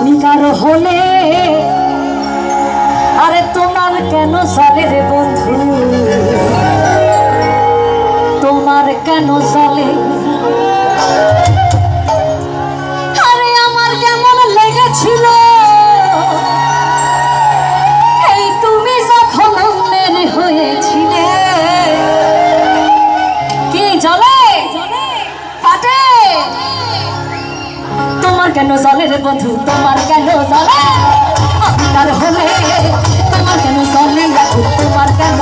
আমি কারো হলে আরে তোমার কেন চলে রে বন্ধু, তোমার কেন চলে? আরে আমার কেমন লেগেছিল এই তুমি যখন অন্যের হয়েছিলে। কি জ্বলে ফাটে, তোমার কেন চলে রে বন্ধু, তোমার কেন চলে? আমি কার হলে তোমার কেন চলে, তোমার কেন